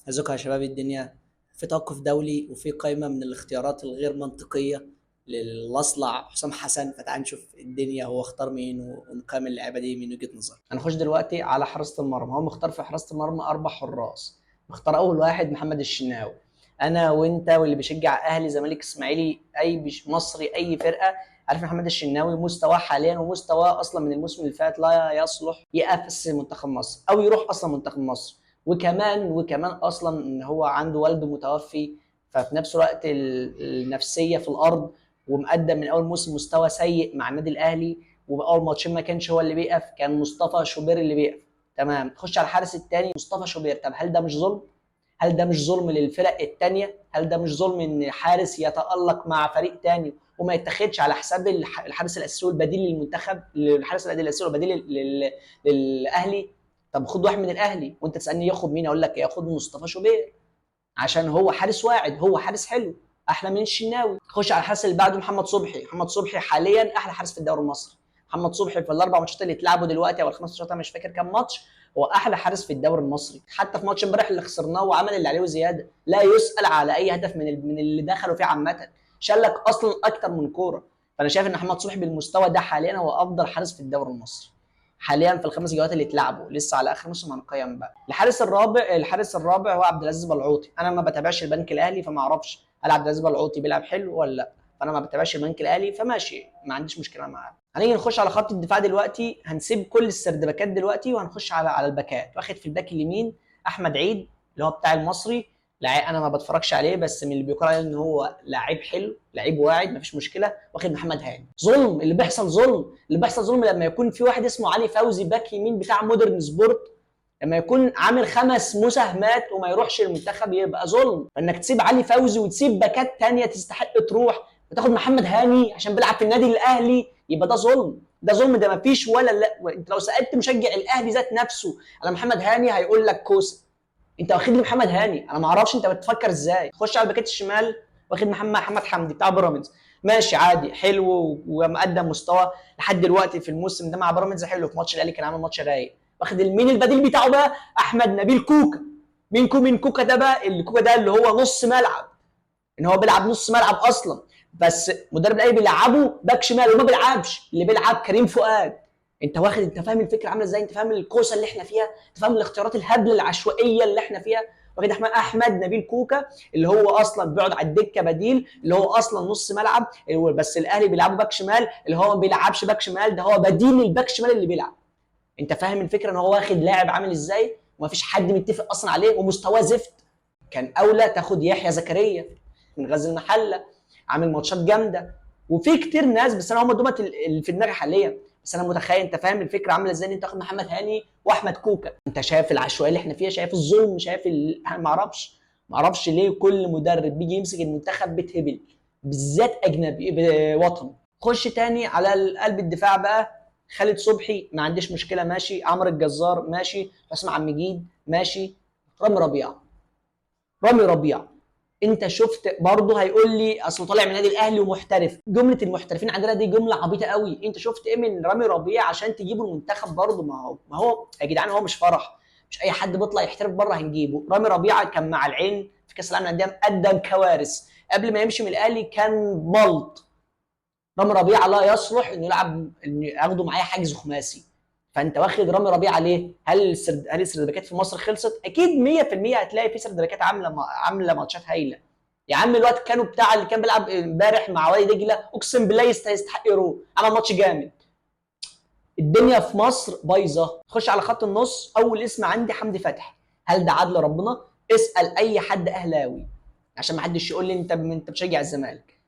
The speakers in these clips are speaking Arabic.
ازيكم يا شباب الدنيا. في توقف دولي وفي قائمة من الاختيارات الغير منطقية للأصلع حسام حسن، فتعال نشوف الدنيا هو اختار مين ونقيم اللعبة دي من وجهة نظر. هنخش دلوقتي على حراسة المرمى. هو مختار في حراسة المرمى 4 حراس. مختار أول واحد محمد الشناوي. أنا وأنت واللي بيشجع أهلي زمالك إسماعيلي مصري أي فرقة عارف محمد الشناوي مستواه حاليا ومستواه أصلا من الموسم اللي فات لا يصلح يقفز منتخب مصر أو يروح أصلا منتخب مصر. وكمان اصلا ان هو عنده والده متوفي، ففي نفس الوقت النفسيه في الارض، ومقدم من اول موسم مستوى سيء مع النادي الاهلي. واول ماتشين ما كانش هو اللي بيقف، كان مصطفى شوبير اللي بيقف. تمام، تخش على الحارس الثاني مصطفى شوبير. طب هل ده مش ظلم؟ هل ده مش ظلم للفرق الثانيه؟ هل ده مش ظلم ان حارس يتالق مع فريق ثاني وما يتاخدش على حساب الحارس الاساسي والبديل للمنتخب، الحارس الاساسي والبديل للاهلي؟ طب خد واحد من الاهلي، وانت تسالني ياخد مين، اقول لك ياخد مصطفى شوبير عشان هو حارس واعد، هو حارس حلو احلى من الشناوي. خش على الحارس اللي بعده محمد صبحي. محمد صبحي حاليا احلى حارس في الدوري المصري. محمد صبحي في ال4 ماتشات اللي اتلعبوا دلوقتي او ال5 ماتشات مش فاكر كام ماتش، هو احلى حارس في الدوري المصري. حتى في ماتش امبارح اللي خسرناه وعمل اللي عليه وزياده، لا يسال على اي هدف من اللي دخلوا فيه عامه، شالك اصلا اكتر من كوره. فانا شايف ان محمد صبحي بالمستوى ده حاليا هو افضل حارس في الدوري المصري حاليا في ال5 جولات اللي اتلعبوا، لسه على اخر موسم هنقيم بقى. الحارس الرابع هو عبد العزيز بلعوطي. انا ما بتابعش البنك الاهلي فما اعرفش هل عبد العزيز بلعوطي بيلعب حلو ولا لا، فانا ما بتابعش البنك الاهلي فماشي، ما عنديش مشكله معاه. هنيجي نخش على خط الدفاع دلوقتي، هنسيب كل السردباكات دلوقتي وهنخش على الباكات. واخد في الباك اليمين احمد عيد اللي هو بتاع المصري. انا ما بتفرجش عليه بس من اللي بيقال عليه ان هو لعيب حلو، لعيب واعد، مفيش مشكله. واخد محمد هاني. ظلم اللي بيحصل، ظلم لما يكون في واحد اسمه علي فوزي باك يمين بتاع مودرن سبورت، لما يكون عامل 5 مساهمات وما يروحش المنتخب يبقى ظلم. انك تسيب علي فوزي وتسيب باكات تانية تستحق تروح وتاخد محمد هاني عشان بيلعب في النادي الاهلي، يبقى ده ظلم. ده ظلم، ده مفيش ولا لا. انت لو سالت مشجع الاهلي ذات نفسه على محمد هاني هيقول لك كوسه. انت واخد لي محمد هاني، انا ما اعرفش انت بتفكر ازاي. خش على الباكات الشمال، واخد محمد حمدي بتاع بيراميدز. ماشي عادي حلو ومقدم مستوى لحد دلوقتي في الموسم ده مع بيراميدز حلو. في ماتش الاهلي كان عامل ماتش رايق. واخد مين البديل بتاعه بقى؟ احمد نبيل كوكا. مين كوكا ده بقى؟ كوكا ده اللي هو نص ملعب، ان هو بيلعب نص ملعب اصلا، بس مدرب الاهلي بيلعبه باك شمال وما بيلعبش، اللي بيلعب كريم فؤاد. انت فاهم الفكره عامله ازاي؟ انت فاهم الكوسه اللي احنا فيها؟ انت فاهم الاختيارات الهبله العشوائيه اللي احنا فيها؟ واخد احمد نبيل كوكا اللي هو اصلا بيقعد على الدكه بديل، اللي هو اصلا نص ملعب، بس الاهلي بيلعبه باك شمال، اللي هو ما بيلعبش باك شمال، ده هو بديل للباك شمال اللي بيلعب. انت فاهم الفكره ان هو واخد لاعب عامل ازاي ومفيش حد متفق اصلا عليه ومستواه زفت. كان اولى تاخد يحيى زكريا من غزل المحله، عامل ماتشات جامده وفي كتير ناس، بس انا هم دول اللي في دماغي حاليا. بس انا متخيل انت فاهم الفكره عامله ازاي ان انت تاخد محمد هاني واحمد كوكا. انت شايف العشوائيه اللي احنا فيها، شايف الظلم، شايف ما اعرفش ليه كل مدرب بيجي يمسك المنتخب بيتهبل، بالذات اجنبي وطني. خش تاني على قلب الدفاع بقى. خالد صبحي ما عنديش مشكله ماشي، عمرو الجزار ماشي، حسام عبد المجيد ماشي، رامي ربيعه. انت شفت برضه هيقول لي اصل طالع من النادي الاهلي ومحترف. جمله المحترفين عندنا دي جمله عبيطه قوي. انت شفت ايه من رامي ربيعه عشان تجيبه المنتخب؟ برضه ما هو يا جدعان هو مش فرح، مش اي حد بيطلع يحترف بره هنجيبه. رامي ربيعه كان مع العين في كاس العالم للانديه قدم كوارث، قبل ما يمشي من الاهلي كان ملط. رامي ربيعه لا يصلح انه يلعب، انه ياخده معايا حجز خماسي. فانت واخد رامي ربيعه ليه؟ هل السردباكات في مصر خلصت؟ اكيد 100% هتلاقي في سردباكات عامله ماتشات هايله. يا عم الوقت كانوا بتاع اللي كان بيلعب امبارح مع وادي دجله، اقسم بالله يستحق يروح، عمل ماتش جامد. الدنيا في مصر بايظه. خش على خط النص، اول اسم عندي حمدي فتحي. هل ده عدل ربنا؟ اسال اي حد اهلاوي عشان ما حدش يقول لي انت بتشجع الزمالك.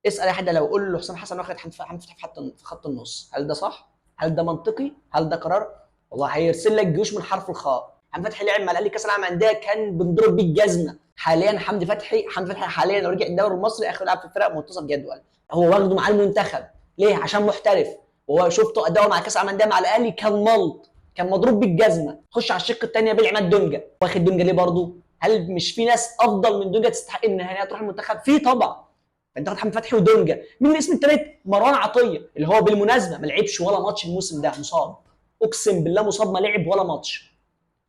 اسال اي حد لو قول له حسام حسن واخد حمدي فتحي في خط النص، هل ده صح؟ هل ده منطقي؟ هل ده قرار؟ والله هيرسل لك جيوش من حرف الخاء. حمدي فتحي لعب مع الاهلي كاس العالم للانديه كان بنضرب بيه الجزمه. حاليا حمدي فتحي حاليا لو رجع الدوري المصري اخر لاعب في فرق منتصف جدول. هو واخده معاه المنتخب ليه؟ عشان محترف. وهو شفته اداؤه مع كاس العالم للانديه مع الاهلي كان ملط، كان مضروب بالجزمه. خش على الشق الثاني بيل عماد دونجا. واخد دونجا ليه برضه؟ هل مش في ناس افضل من دونجا تستحق ان هي تروح المنتخب؟ في طبعا. انت واخد حمدي فتحي ودونجا. مين الاسم الثالث؟ مروان عطيه اللي هو بالمناسبه ما لعبش ولا ماتش الموسم ده، مصاب، اقسم بالله مصاب، ما لعب ولا ماتش.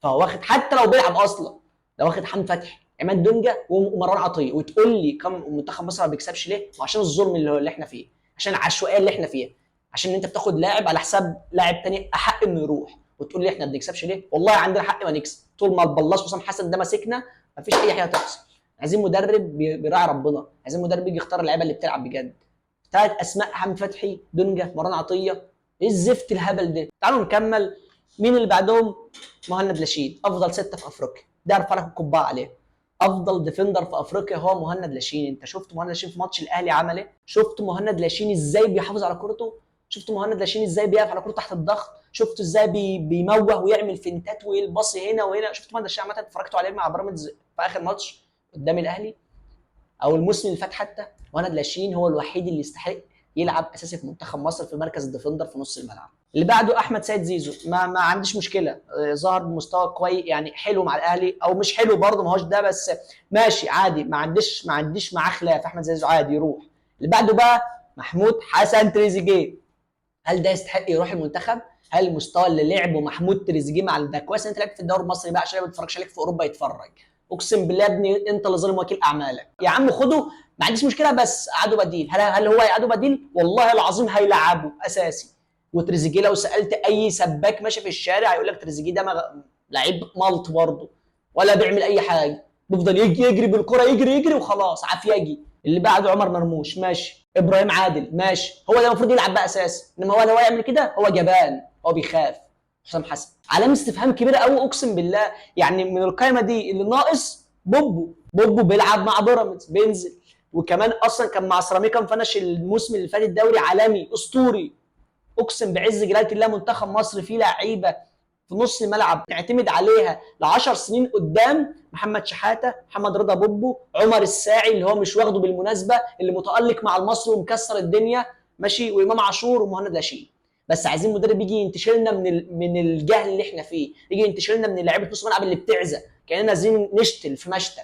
فهو واخد حتى لو بيلعب اصلا، لو واخد حمدي فتحي، عماد دونجا ومروان عطيه، وتقول لي كم منتخب مصر ما بيكسبش ليه؟ عشان الظلم اللي احنا فيه، عشان العشوائيه اللي احنا فيها، عشان انت بتاخد لاعب على حساب لاعب تاني احق انه يروح، وتقول لي احنا ما بنكسبش ليه؟ والله عندنا حق ما نكسب، طول ما البلاص حسام حسن ده ماسكنا مفيش اي حاجه هتحصل. عايزين مدرب بيراعي ربنا، عايزين مدرب يجي يختار اللعيبه اللي بتلعب بجد. 3 اسماء: حمدي فتحي، دونجا، مروان عطيه. ايه الزفت الهبل ده؟ تعالوا نكمل. مين اللي بعدهم؟ مهند لاشين، افضل 6 في افريقيا، ده ارفع لك القبعه عليه. افضل ديفندر في افريقيا هو مهند لاشين. انت شفت مهند لاشين في ماتش الاهلي عمل ايه؟ شفت مهند لاشين ازاي بيحافظ على كورته؟ شفت مهند لاشين ازاي بيقف على كورته تحت الضغط؟ شفت ازاي بيموه ويعمل فنتات ويبص هنا وهنا؟ شفت مهند لاشين عامه اتفرجتوا عليه مع بيراميدز في اخر ماتش قدام الاهلي او الموسم اللي فات حتى؟ مهند لاشين هو الوحيد اللي يستحق يلعب اساسي في منتخب مصر في مركز الديفندر في نص الملعب. اللي بعده احمد سيد زيزو، ما عنديش مشكله، ظهر بمستوى كويس يعني حلو مع الاهلي، او مش حلو برضه ما هوش ده، بس ماشي عادي، ما عنديش معاه خلاف. احمد زيزو عادي يروح. اللي بعده بقى محمود حسن تريزيجيه. هل ده يستحق يروح المنتخب؟ هل المستوى اللي لعبه محمود تريزيجيه مع ده كويس؟ انت لعبت في الدوري المصري بقى عشان ما بتتفرجش عليك في اوروبا يتفرج. اقسم بالله يا ابني انت اللي ظالم وكيل اعمالك. يا عم خده، ما عنديش مشكله، بس قعدوا بديل. هل هو هيقعدوا بديل؟ والله العظيم هيلعبوا اساسي. وتريزيجيه لو سالت اي سباك ماشي في الشارع هيقول لك تريزيجيه ده لعيب ملط برضه، ولا بيعمل اي حاجه، بيفضل يجري بالكره، يجري وخلاص عافيجي. اللي بعده عمر مرموش، ماشي. ابراهيم عادل، ماشي. هو ده المفروض يلعب بقى اساسي، انما هو يعمل كده؟ هو جبان، هو بيخاف. حسام حسن علامه استفهام كبيره قوي اقسم بالله. يعني من القائمه دي اللي ناقص بوبو بيلعب مع بيراميدز بينزل، وكمان اصلا كان مع سيراميكا مفنش الموسم اللي فات الدوري، عالمي اسطوري. اقسم بعز جلاله الله منتخب مصر فيه لعيبه في نص الملعب نعتمد عليها ل10 سنين قدام. محمد شحاته، محمد رضا بوبو، عمر الساعي اللي هو مش واخده بالمناسبه، اللي متالق مع المصري ومكسر الدنيا ماشي، وامام عاشور ومهند لاشين. بس عايزين مدرب يجي ينتشلنا من الجهل اللي احنا فيه، يجي ينتشلنا من لعيبه نص الملعب اللي بتعزق كاننا عايزين نشتل في مشتل.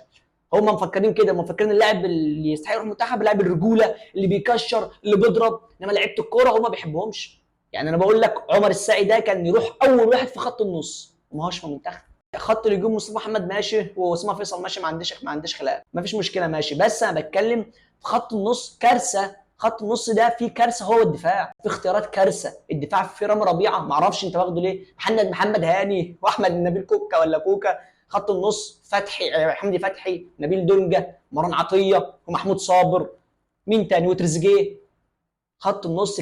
هم مفكرين كده، مفكرين اللاعب اللي يستحق يروح المنتخب اللاعب الرجوله اللي بيكشر اللي بيضرب، انما لعيبه الكوره هم ما بيحبوهمش. يعني انا بقول لك عمر الساعي ده كان يروح اول واحد في خط النص وما هوش في المنتخب. خط الهجوم مصطفى محمد ماشي واسامه فيصل ماشي، ما عنديش خلاف، ما فيش مشكله ماشي، بس انا بتكلم في خط النص كارثه. خط النص ده فيه كارثه، هو الدفاع في اختيارات كارثه. الدفاع في رامي ربيعه ما اعرفش انت واخده ليه، محمد هاني واحمد نبيل كوكا ولا كوكا. خط النص فتحي، حمدي فتحي، نبيل دونجا، مروان عطيه ومحمود صابر، مين تاني، وتريزيجيه. خط النص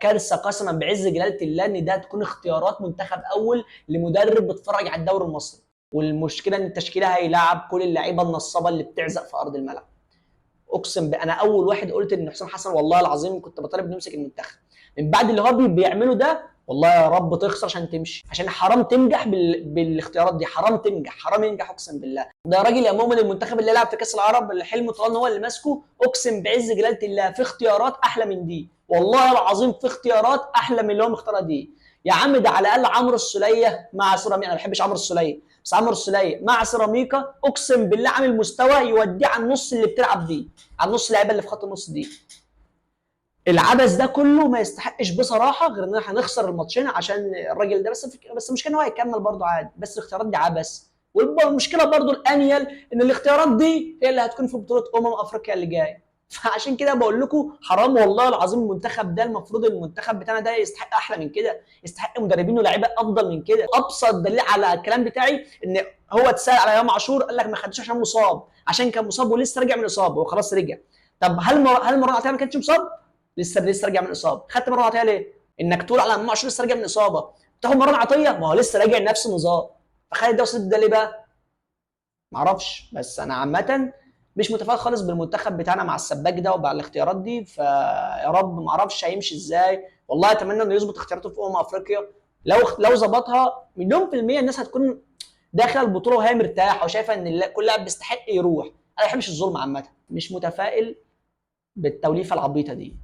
كارثه قسما بعز جلاله الله ان ده تكون اختيارات منتخب اول لمدرب بيتفرج على الدوري المصري. والمشكله ان التشكيله هيلاعب كل اللعيبه النصابه اللي بتعزق في ارض الملعب. اقسم انا اول واحد قلت ان حسام حسن والله العظيم كنت بطالب انه يمسك المنتخب. من بعد اللي هو بيعمله ده والله يا رب تخسر عشان تمشي، عشان حرام تنجح بالاختيارات دي، حرام تنجح، حرام ينجح اقسم بالله. ده راجل يا مؤمن المنتخب اللي لعب في كاس العرب اللي حلمه طوال هو اللي ماسكه، اقسم بعز جلاله الله في اختيارات احلى من دي، والله العظيم في اختيارات احلى من اللي هو مختارها دي. يا عم ده على الاقل عمرو السوليه مع سيراميكا، انا ما بحبش عمرو السوليه، بس عمرو السوليه مع سيراميكا اقسم بالله عامل مستوى يوديه على النص اللي بتلعب دي، على النص اللعيبه اللي في خط النص دي. العبث ده كله ما يستحقش بصراحه غير ان احنا هنخسر الماتشين عشان الراجل ده، بس المشكله ان هو هيكمل برضه عادي، بس الاختيارات دي عبث. والمشكله برضه الانيل ان الاختيارات دي هي اللي هتكون في بطوله افريقيا اللي جايه. فعشان كده بقول لكم حرام والله العظيم. المنتخب ده المفروض المنتخب بتاعنا ده يستحق احلى من كده، يستحق مدربين ولاعيبه افضل من كده. ابسط دليل على الكلام بتاعي ان هو اتسال على امام عاشور قال لك ما خدتوش عشان مصاب، عشان كان مصاب ولسه راجع من اصابه وخلاص رجع. طب هل مروان عطيه ما كانش مصاب؟ لسه راجع من اصابه. خدت مروان عطيه ليه؟ انك تقول على امام عاشور لسه راجع من اصابه، تاخد مروان عطيه ما هو لسه راجع نفس النظام. فخالد ده وصلت ده ليه بقى؟ معرفش، بس انا عامه مش متفائل خالص بالمنتخب بتاعنا مع السباك ده ومع الاختيارات دي. فيا رب، معرفش هيمشي ازاي، والله اتمنى انه يظبط اختياراته في افريقيا. لو ظبطها مليون في المية الناس هتكون داخله البطوله وهي مرتاحه وشايفه ان كل لاعب بيستحق يروح. انا ما بحبش الظلم عامه، مش متفائل بالتوليفه العبيطه دي.